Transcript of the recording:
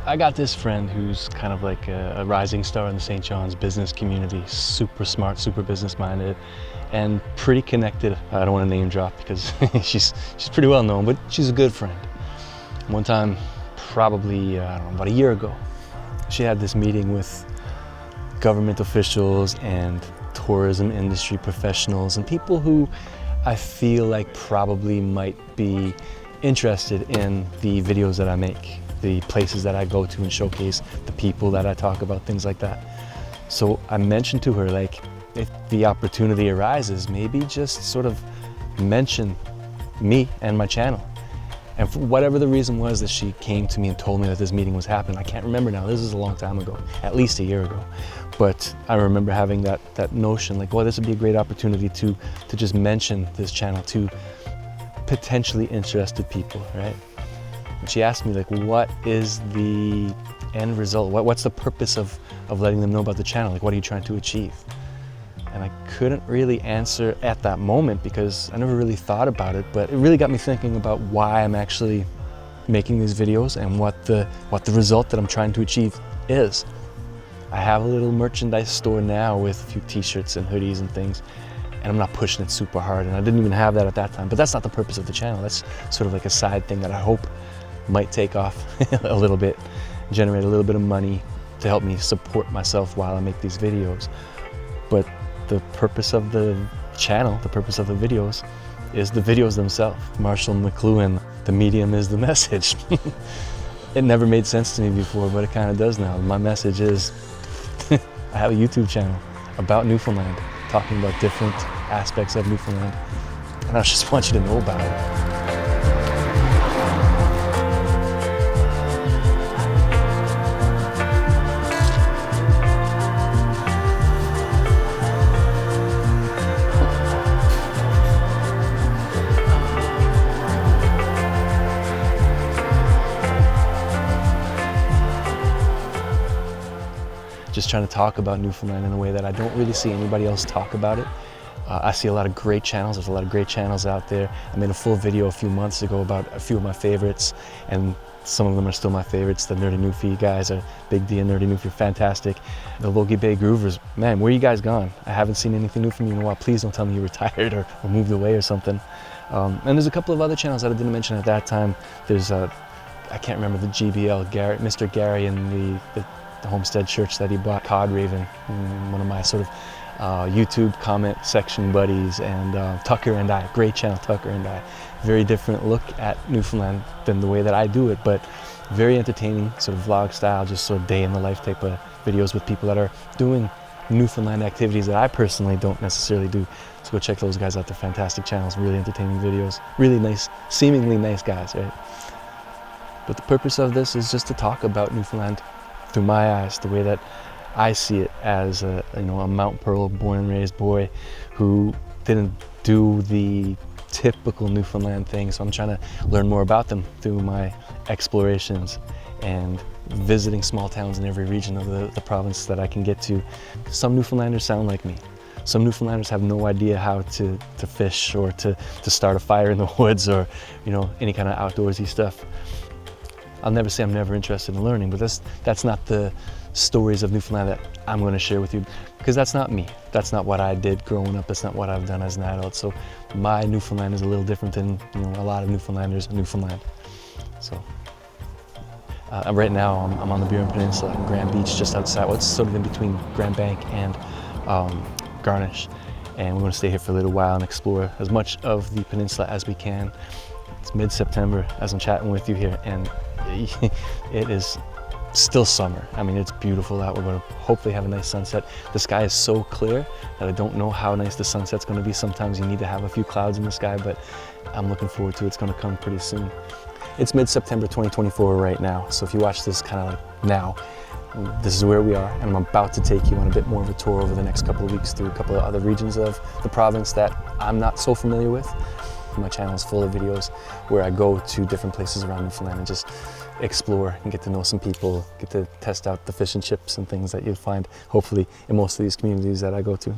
I got this friend who's kind of like a rising star in the St. John's business community, super smart, super business-minded, and pretty connected. I don't want to name drop because she's pretty well known, but she's a good friend. One time, probably, I don't know, about a year ago, she had this meeting with government officials and tourism industry professionals and people who I feel like probably might be interested in the videos that I make, the places that I go to and showcase, the people that I talk about, things like that. So I mentioned to her, like, if the opportunity arises, maybe just sort of mention me and my channel. And for whatever the reason was that she came to me and told me that this meeting was happening, I can't remember now, this is a long time ago, at least a year ago. But I remember having that notion, like, well, this would be a great opportunity to just mention this channel to potentially interested people, right? And she asked me, like, what is the end result? What's the purpose of letting them know about the channel? Like, what are you trying to achieve? And I couldn't really answer at that moment because I never really thought about it, but it really got me thinking about why I'm actually making these videos and what the result that I'm trying to achieve is. I have a little merchandise store now with a few t-shirts and hoodies and things, and I'm not pushing it super hard, and I didn't even have that at that time, but that's not the purpose of the channel. That's sort of like a side thing that I hope might take off a little bit, generate a little bit of money to help me support myself while I make these videos. But the purpose of the channel, the purpose of the videos, is the videos themselves. Marshall McLuhan, the medium is the message. It never made sense to me before, but it kind of does now. My message is, I have a YouTube channel about Newfoundland, talking about different aspects of Newfoundland, and I just want you to know about it. Just trying to talk about Newfoundland in a way that I don't really see anybody else talk about it. I see a lot of great channels. There's a lot of great channels out there. I made a full video a few months ago about a few of my favorites, and some of them are still my favorites. The Nerdy Newfie guys are Big D and Nerdy Newfie are fantastic. The Logie Bay Groovers, man, where are you guys gone? I haven't seen anything new from you in a while. Please don't tell me you retired or moved away or something. And there's a couple of other channels that I didn't mention at that time. There's, I can't remember, the GBL, Mr. Gary and the Homestead Church that he bought, Cod Raven, one of my sort of YouTube comment section buddies, and Tucker and I, great channel, Tucker and I. Very different look at Newfoundland than the way that I do it, but very entertaining, sort of vlog style, just sort of day in the life type of videos with people that are doing Newfoundland activities that I personally don't necessarily do. So go check those guys out, they're fantastic channels, really entertaining videos, really nice, seemingly nice guys, right? But the purpose of this is just to talk about Newfoundland through my eyes, the way that I see it as a Mount Pearl born and raised boy who didn't do the typical Newfoundland thing. So I'm trying to learn more about them through my explorations and visiting small towns in every region of the province that I can get to. Some Newfoundlanders sound like me. Some Newfoundlanders have no idea how to fish or to start a fire in the woods or any kind of outdoorsy stuff. I'll never say I'm never interested in learning, but that's not the stories of Newfoundland that I'm going to share with you, because that's not me. That's not what I did growing up. That's not what I've done as an adult. So my Newfoundland is a little different than a lot of Newfoundlanders in Newfoundland. So right now I'm on the Burin Peninsula in Grand Beach, just outside. It's sort of in between Grand Bank and Garnish, and we're going to stay here for a little while and explore as much of the peninsula as we can. It's mid-September as I'm chatting with you here, and it is still summer. I mean, it's beautiful out. We're going to hopefully have a nice sunset. The sky is so clear that I don't know how nice the sunset's going to be. Sometimes you need to have a few clouds in the sky, but I'm looking forward to it. It's going to come pretty soon. It's mid-September 2024 right now, so if you watch this kind of like now, this is where we are, and I'm about to take you on a bit more of a tour over the next couple of weeks through a couple of other regions of the province that I'm not so familiar with. My channel is full of videos where I go to different places around Newfoundland and just explore and get to know some people, get to test out the fish and chips and things that you'd find hopefully in most of these communities that I go to.